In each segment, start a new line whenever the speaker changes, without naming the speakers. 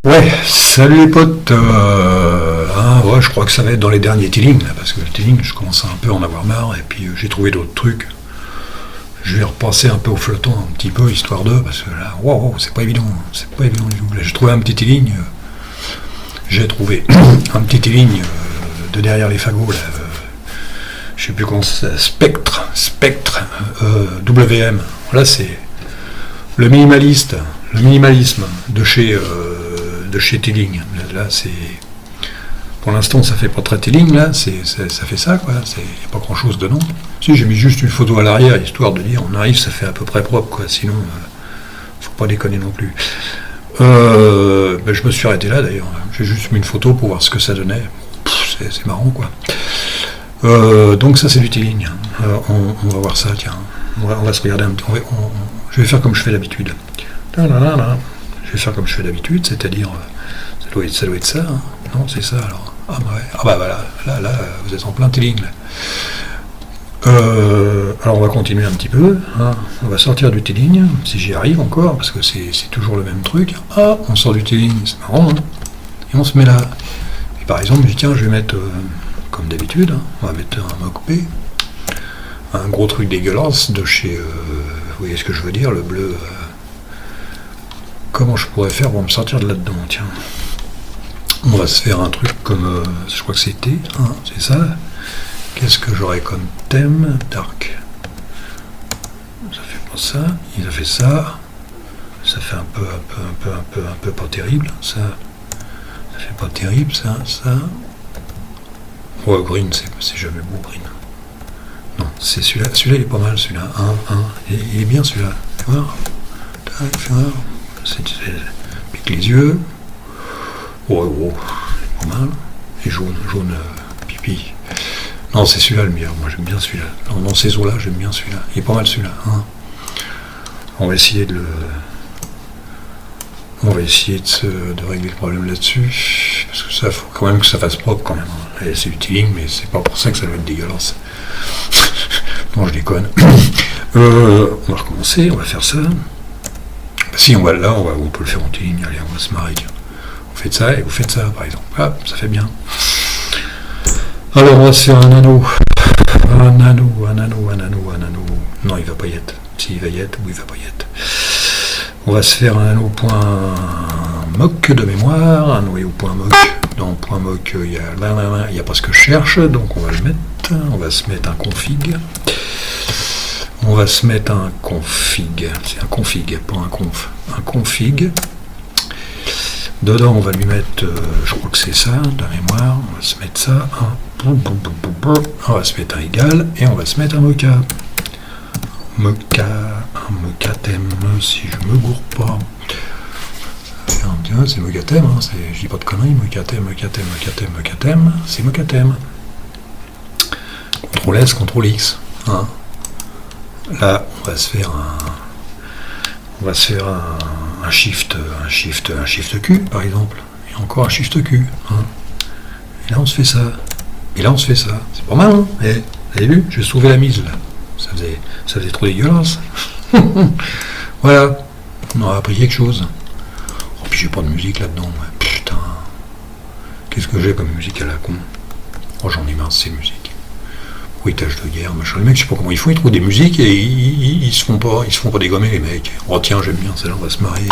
Ouais, salut les potes. Ouais, je crois que ça va être dans les derniers Teeling, là, parce que le Teeling, je commence à un peu en avoir marre, et puis j'ai trouvé d'autres trucs. Je vais repasser un peu au flottant un petit peu, histoire de, parce que là, wow, c'est pas évident, c'est pas évident du tout. Là, j'ai trouvé un petit Teeling, j'ai trouvé un petit Teeling de derrière les fagots, là, je sais plus comment c'est, Spectre, WM. Là, c'est le minimalisme de chez Teeling. Là, c'est pour l'instant, ça fait pas très Teeling, là, ça fait ça, quoi. Il n'y a pas grand chose dedans. Si, j'ai mis juste une photo à l'arrière, histoire de dire on arrive, ça fait à peu près propre, quoi. Sinon, faut pas déconner non plus. Je me suis arrêté là, d'ailleurs. J'ai juste mis une photo pour voir ce que ça donnait. C'est marrant, quoi. Donc, ça, c'est du Teeling. On va voir ça, tiens. On va se regarder un petit. Je vais faire comme je fais d'habitude. Je vais faire comme je fais d'habitude, c'est-à-dire. Ça doit être ça, hein. Non, c'est ça alors. Ah bah ouais. Ah bah voilà, là, vous êtes en plein Teeling là. Alors on va continuer un petit peu, hein. On va sortir du Teeling, si j'y arrive encore, parce que c'est toujours le même truc. Ah, on sort du Teeling, c'est marrant, hein. Et on se met là. Et par exemple, je dis tiens, je vais mettre, comme d'habitude, hein, on va mettre un Mock P, un gros truc dégueulasse de chez, vous voyez ce que je veux dire, le bleu. Comment je pourrais faire pour me sortir de là-dedans, tiens. On va se faire un truc comme, je crois que c'était, hein, c'est ça. Qu'est-ce que j'aurais comme thème? Dark. Ça fait pas ça, il a fait ça. Ça fait un peu pas terrible, ça. Ça fait pas terrible, ça. Ouais, green, c'est jamais beau, green. Non, c'est celui-là. Celui-là, il est pas mal, celui-là. Il est bien, celui-là. Tu vois? Fais voir. Pique les yeux. Ouais, pas mal. Et jaune pipi. Non, c'est celui-là le meilleur. Moi, j'aime bien celui-là. Dans ces eaux-là, j'aime bien celui-là. Il est pas mal celui-là. Hein. On va essayer de régler le problème là-dessus. Parce que ça, faut quand même que ça fasse propre quand même. Et c'est du Teeling, mais c'est pas pour ça que ça doit être dégueulasse. Non, je déconne. On va recommencer, on va faire ça. Si on peut le faire en Teeling. Allez, on va se marrer. Vous faites ça et vous faites ça, par exemple. Ah, ça fait bien. Alors, on va se faire un anneau. Un anneau. Non, il va pas y être. Si, il va y être, ou il va pas y être. On va se faire un anneau point mock de mémoire, un noyau point mock. Dans point mock, il y a pas ce que je cherche, donc on va le mettre. On va se mettre un config. C'est un config, pas un conf. Un config. Dedans, on va lui mettre, je crois que c'est ça, de mémoire, on va se mettre ça, on va se mettre un égal, et on va se mettre un mocha. Un mocha thème, si je me gourre pas. C'est mocha thème, hein, je dis pas de conneries, mocha thème, c'est mocha thème. CTRL S, CTRL X. Hein. Là, on va se faire un shift Q, par exemple. Et encore un shift Q. Hein. Et là, on se fait ça. C'est pas mal, hein. Et, vous avez vu? J'ai sauvé la mise, là. Ça faisait trop dégueulasse. Voilà. On aura appris quelque chose. Oh, puis j'ai pas de musique là-dedans. Ouais. Putain. Qu'est-ce que j'ai comme musique à la con? Oh, j'en ai marre, ces musiques. Bruitage de guerre, machin. Les mecs, je sais pas comment ils font, ils trouvent des musiques et ils se font pas dégommer, les mecs. Oh tiens, j'aime bien, celle-là, on va se marier.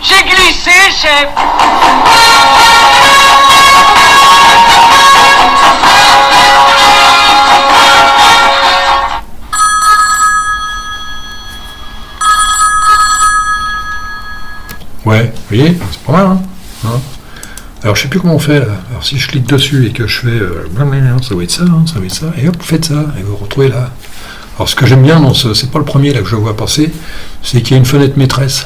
J'ai glissé, chef.
Ouais, vous voyez, c'est pas mal, hein. Alors je sais plus comment on fait là. Alors si je clique dessus et que je fais ça doit être ça, et hop, vous faites ça, et vous vous retrouvez là. Alors ce que j'aime bien, c'est pas le premier là que je vois passer, c'est qu'il y a une fenêtre maîtresse.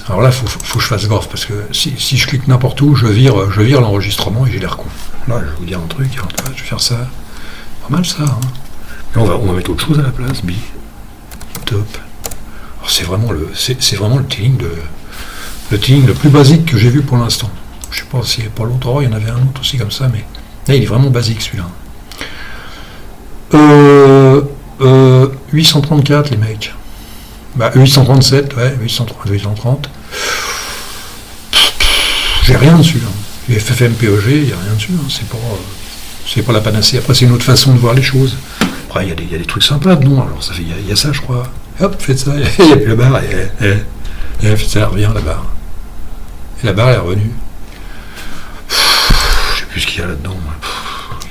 Alors là, faut que je fasse gaffe, parce que si je clique n'importe où, je vire l'enregistrement et j'ai l'air con. Là, je vais vous dire un truc, alors, je vais faire ça. Pas mal ça, hein. Et on va mettre autre chose à la place, top. Alors c'est vraiment le Teeling le Teeling le plus basique que j'ai vu pour l'instant. Je sais pas si pas longtemps, il y en avait un autre aussi comme ça, mais là il est vraiment basique celui-là. 834 les mecs. Bah, 837, ouais, 830, 830. J'ai rien dessus. Hein. Les FFmpeg, il n'y a rien dessus. Hein. C'est pas la panacée. Après, c'est une autre façon de voir les choses. Après, il y a des trucs sympas dedans. Alors, il y a ça, je crois. Hop, faites ça. Il n'y a plus la barre. Et ça revient, la barre. Et la barre, elle est revenue. Je sais plus ce qu'il y a là-dedans.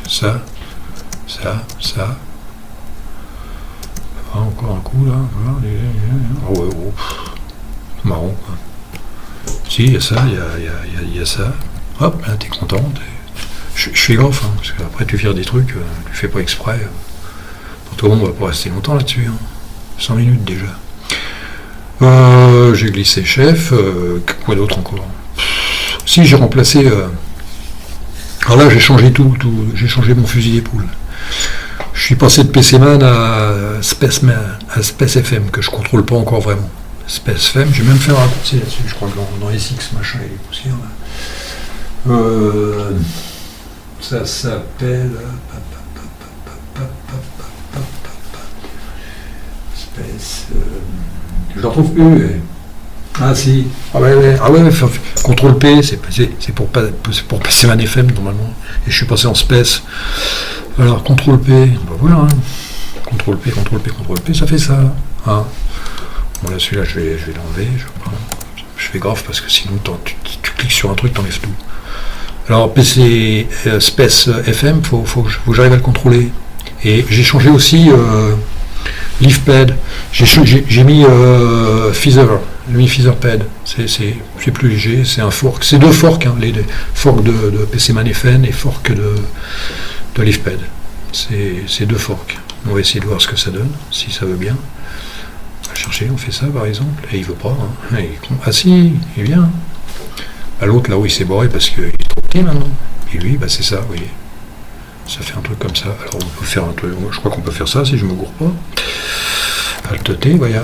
Ça. Ah, encore un coup, là. Oh, ouais, oh. Marrant, quoi. Si, il y a ça, il y a ça. Hop, là, t'es content. Je fais gaffe, hein, parce qu'après, tu vires des trucs, tu fais pas exprès. Pour tout le monde, on va pas rester longtemps là-dessus. Hein. 100 minutes déjà. J'ai glissé chef. Quoi d'autre encore? Si, j'ai remplacé... Alors là, j'ai changé tout. J'ai changé mon fusil d'épaule. Je suis passé de PCman à Space FM, que je contrôle pas encore vraiment. Space FM, j'ai même fait un raccourci là-dessus, je crois que dans SX, machin, et les poussières. Là. Ça s'appelle... Space... je ne retrouve plus. Ah si. Ah ouais, contrôle P, c'est pour PCman FM normalement. Et je suis passé en Space. Alors, CTRL P, ben voilà, hein. CTRL P, ça fait ça. Hein. Bon, là, celui-là, je vais l'enlever. Je fais grave parce que sinon, tu cliques sur un truc, t'enlèves tout. Alors, PC Space FM, faut que j'arrive à le contrôler. Et j'ai changé aussi LeafPad. J'ai mis Feather. J'ai mis FeatherPad. C'est plus léger, c'est un fork. C'est deux forks, hein, les forks de PCman FM et forks de LeafPad. C'est deux forks. On va essayer de voir ce que ça donne, si ça veut bien. On va chercher, on fait ça par exemple, et il veut pas. Hein. Ah si, il vient. À l'autre là où il s'est barré parce qu'il est trop petit maintenant. Et lui, bah, c'est ça, vous voyez. Ça fait un truc comme ça. Alors on peut faire un truc, je crois qu'on peut faire ça si je me gourre pas. Alt T, voilà.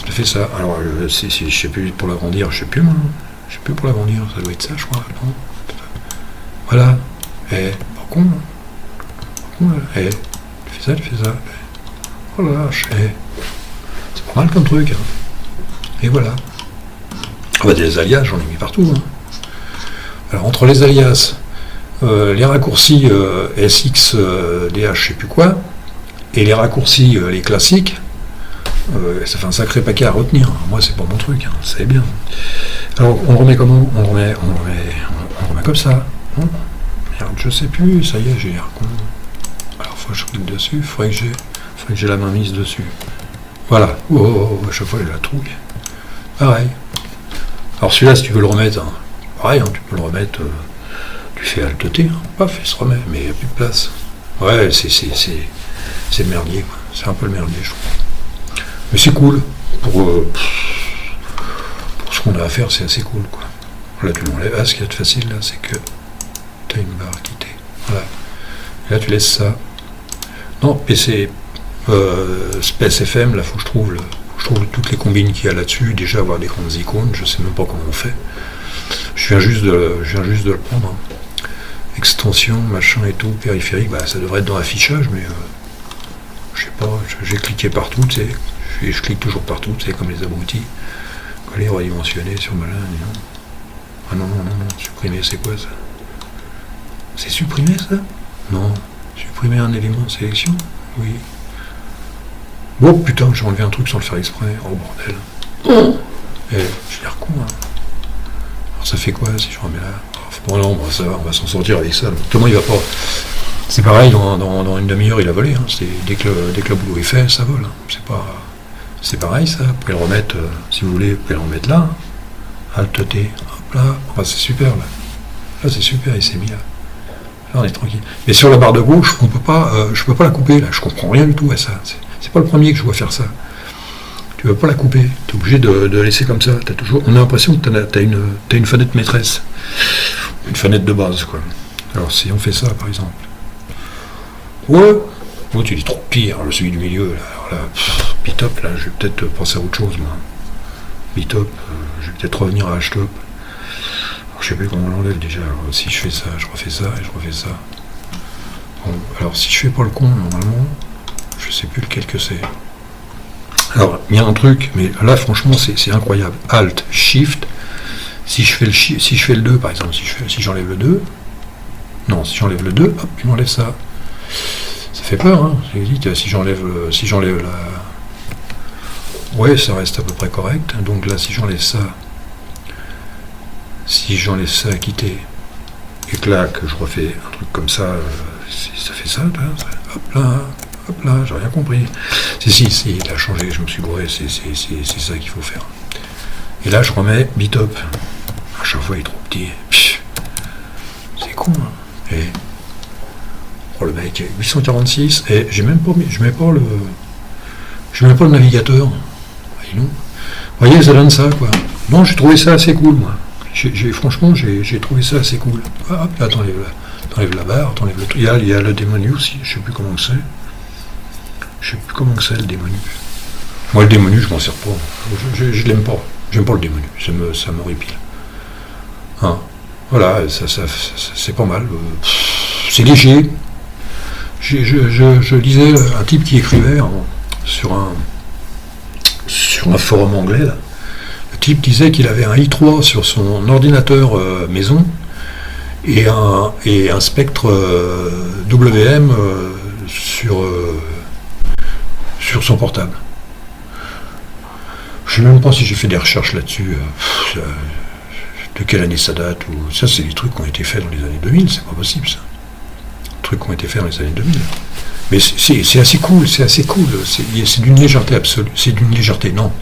Ça fait ça. Alors si je sais plus pour l'agrandir, je sais plus moi. Je sais plus pour l'agrandir, ça doit être ça je crois. Non, voilà. Par contre. Tu fais ça. Oh la vache, c'est pas mal comme truc. Hein. Et voilà. Ah bah, des alias, j'en ai mis partout. Hein. Alors entre les alias, les raccourcis SX, DH, je sais plus quoi, et les raccourcis, les classiques, ça fait un sacré paquet à retenir. Moi, c'est pas mon truc, hein, c'est bien. Alors, on le remet comment? On le remet comme ça. Hein. Merde, je sais plus, ça y est, j'ai l'air con. Alors, faut que je clique dessus, faudrait que j'ai la main mise dessus. Voilà. Oh, à chaque fois, j'ai la trouille. Pareil. Alors, celui-là, si tu veux le remettre, hein, pareil, hein, tu peux le remettre, tu fais Alt T, hein, paf, il se remet, mais il n'y a plus de place. Ouais, c'est le merdier, quoi. C'est un peu le merdier, je trouve. Mais c'est cool. Pour ce qu'on a à faire, c'est assez cool, quoi. Là, tu l'enlèves. Ah, ce qu'il y a de facile, là, c'est que tu as une barre quittée. Voilà. Et là, tu laisses ça. Non, PC Space FM, là, faut que je trouve toutes les combines qu'il y a là-dessus. Déjà, avoir des grandes icônes, je sais même pas comment on fait. Je viens juste de le prendre. Hein. Extension, machin et tout, périphérique, bah, ça devrait être dans l'affichage, mais je sais pas, j'ai cliqué partout, tu sais. Je clique toujours partout, tu sais, comme les abrutis. Coller, redimensionner sur ma ligne. Ah non, supprimer, c'est quoi ça? C'est supprimer ça? Non. Supprimer un élément de sélection? Oui. Oh putain, j'ai enlevé un truc sans le faire exprès. Oh bordel. J'ai l'air con, hein. Alors ça fait quoi si je remets là? Bon non, bah, ça va, on va s'en sortir avec ça. Thomas, il va pas. C'est pareil, dans une demi-heure, il a volé. Hein. Dès que le boulot est fait, ça vole. Hein. C'est pareil, ça. Vous pouvez le remettre, si vous voulez, vous pouvez le remettre là. Alt T. Hop là. Ah, c'est super, là. Là, c'est super, il s'est mis là. Là, on est tranquille. Mais sur la barre de gauche, je peux pas la couper, là. Je comprends rien du tout à ça. C'est pas le premier que je vois faire ça. Tu veux pas la couper. Tu es obligé de laisser comme ça. On a l'impression que tu as une fenêtre maîtresse. Une fenêtre de base, quoi. Alors, si on fait ça, par exemple. Ouais. Oh, tu dis trop pire, celui du milieu, là. Alors là, Bitop, là, je vais peut-être penser à autre chose, moi. Bitop, je vais peut-être revenir à Htop. Je sais plus comment on l'enlève déjà. Alors, si je fais ça, je refais ça, et je refais ça. Bon, alors, si je fais pas le con, normalement, je sais plus lequel que c'est. Alors, il y a un truc, mais là, franchement, c'est incroyable. Alt, Shift, si je fais le 2, par exemple, si j'enlève le 2, non, si j'enlève le 2, hop, il m'enlève ça. Ça fait peur, hein. Je vous dis, si j'enlève la... Ouais, ça reste à peu près correct. Donc là, si j'enlève ça à quitter, et que là, que je refais un truc comme ça, ça fait ça, hop là, j'ai rien compris. Si, il a changé, je me suis bourré, c'est ça qu'il faut faire. Et là, je remets bitop. À chaque fois, il est trop petit. C'est con, hein. Et... Oh, le mec, 846, et je mets pas le navigateur. Voyez-nous. Vous voyez, ça donne ça, quoi. Non, j'ai trouvé ça assez cool, moi. Franchement, j'ai trouvé ça assez cool. Hop, là, t'enlèves la barre, t'enlèves le truc. Il y a le démonu aussi, je sais plus comment c'est. Le démonu. Moi, le démonu, je m'en sers pas. Je l'aime pas. J'aime pas le démonu. Ça m'horripile. Hein. Voilà, c'est pas mal. C'est léger. Je lisais un type qui écrivait sur un forum anglais, là. Le type disait qu'il avait un i3 sur son ordinateur maison et un Spectre WM sur son portable. Je ne sais même pas si j'ai fait des recherches là-dessus, de quelle année ça date, ou ça, c'est des trucs qui ont été faits dans les années 2000, c'est pas possible ça. Des trucs qui ont été faits dans les années 2000. Mais c'est assez cool, c'est d'une légèreté absolue, c'est d'une légèreté, non.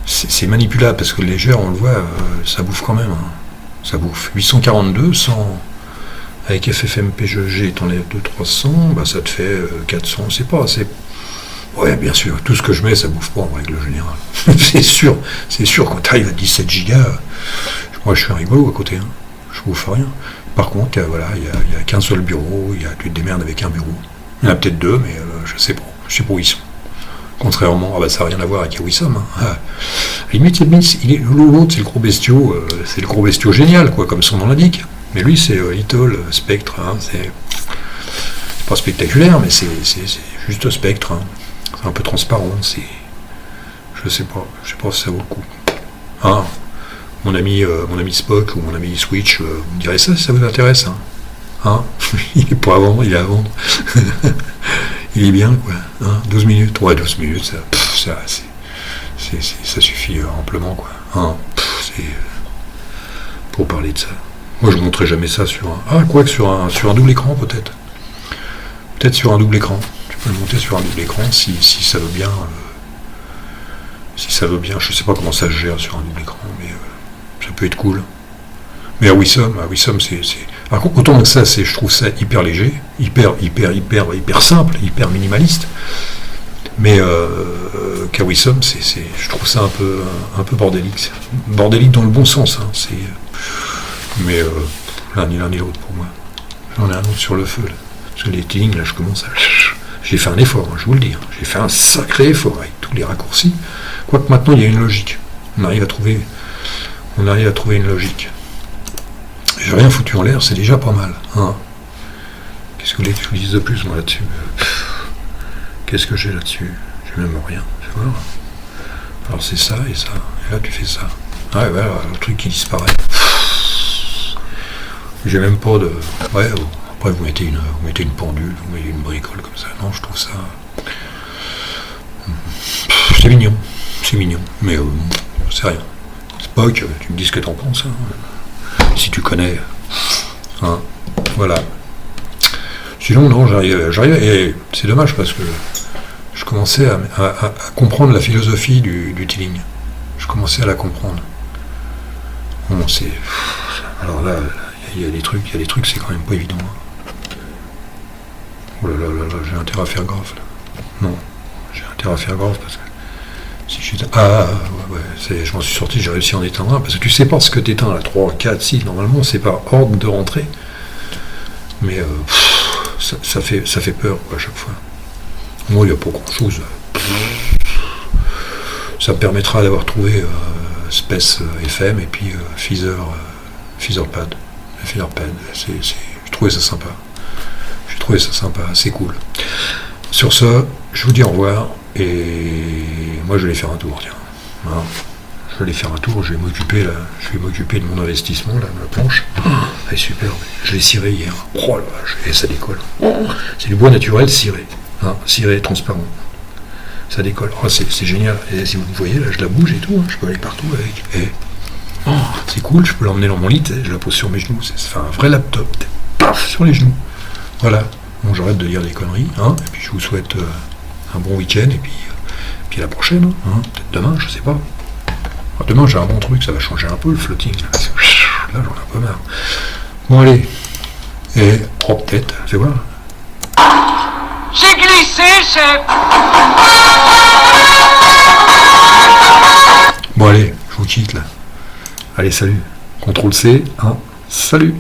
C'est manipulable, parce que le léger, on le voit, ça bouffe quand même, hein. Ça bouffe. 842, avec FFmpeg, t'enlèves 200-300, bah ça te fait 400, c'est pas, ouais, bien sûr, tout ce que je mets, ça bouffe pas en règle générale. c'est sûr, quand tu arrives à 17 gigas, moi je suis un rigolo à côté, hein. Je bouffe rien. Par contre, voilà, il y a qu'un seul bureau, tu te démerdes avec un bureau. Il y en a peut-être deux, mais je sais pas où ils sont. Contrairement, ça n'a rien à voir avec Wissam. Hein. À la limite, l'autre, c'est le gros bestiau génial, quoi, comme son nom l'indique. Mais lui, c'est Little Spectre, hein, c'est pas spectaculaire, mais c'est juste Spectre, hein. C'est un peu transparent, je sais pas si ça vaut le coup. Hein, mon ami Spock ou mon ami Switch, vous me direz ça si ça vous intéresse. Hein, il est pas à vendre, il est à vendre. Il est bien, quoi. Hein, 12 minutes. Ouais, 12 minutes, ça suffit amplement, quoi. Hein, pour parler de ça. Moi, je ne montrerai jamais ça sur un double écran, peut-être. Peut-être sur un double écran. Tu peux le monter sur un double écran si ça veut bien. Si ça veut bien. Je ne sais pas comment ça se gère sur un double écran, mais ça peut être cool. Mais à Wissam, c'est... Par contre, autant que ça, je trouve ça hyper léger, hyper simple, hyper minimaliste. Mais qu'à Wissam, je trouve ça un peu bordélique. Bordélique dans le bon sens. Hein, mais l'un ni l'autre pour moi. J'en ai un autre sur le feu. Là. Parce que les T-Link, là, je commence à... J'ai fait un effort, hein, je vous le dis. Hein. J'ai fait un sacré effort avec tous les raccourcis. Quoique maintenant, il y a une logique. On arrive à trouver une logique. J'ai rien foutu en l'air, c'est déjà pas mal. Hein. Qu'est-ce que vous voulez que je vous dise de plus, moi, là-dessus? Qu'est-ce que j'ai là-dessus? J'ai même rien. Tu vois. Alors c'est ça et ça. Et là, tu fais ça. Ouais, voilà, le truc qui disparaît. J'ai même pas de... Ouais, après, vous mettez une pendule, vous mettez une bricole comme ça. Non, je trouve ça... C'est mignon. Mais c'est rien. Spock, tu me dis ce que t'en penses, hein. Si tu connais, hein, voilà. Sinon, non, j'arrive, et c'est dommage parce que je commençais à comprendre la philosophie du T-Link. Je commençais à la comprendre. Bon, alors là, il y a des trucs, c'est quand même pas évident. Hein. Oh là, j'ai intérêt à faire gaffe, là. Non, j'ai intérêt à faire gaffe parce que si j'étais... je m'en suis sorti, j'ai réussi à en éteindre un, parce que tu sais pas ce que t'éteins, là, 3, 4, 6, normalement, c'est par ordre de rentrée. Mais ça fait peur, quoi, à chaque fois. Moi, il n'y a pas grand-chose. Ça me permettra d'avoir trouvé Space FM et puis Featherpad. J'ai trouvé ça sympa. C'est cool. Sur ce, je vous dis au revoir. Et moi je vais aller faire un tour, tiens. Hein. Je vais aller faire un tour, je vais m'occuper de mon investissement, là, ma planche. Elle est superbe. Je l'ai ciré hier. Oh la vache, et ça décolle. C'est du bois naturel ciré. Hein, ciré transparent. Ça décolle. Oh, c'est génial. Et si vous me voyez, là, je la bouge et tout. Hein. Je peux aller partout avec. Et... oh, c'est cool, je peux l'emmener dans mon lit, je la pose sur mes genoux. C'est un vrai laptop. Paf, sur les genoux. Voilà. Bon, j'arrête de dire des conneries. Hein. Et puis je vous souhaite un bon week-end. Et puis à la prochaine. Hein. Peut-être demain, je sais pas. Alors, demain, j'ai un bon truc, ça va changer un peu le floating. Là, j'en ai un peu marre. Bon, allez. Et, oh, peut-être, fais voir.
J'ai glissé, chef.
Bon, allez, je vous quitte, là. Allez, salut. CTRL-C, hein. Salut.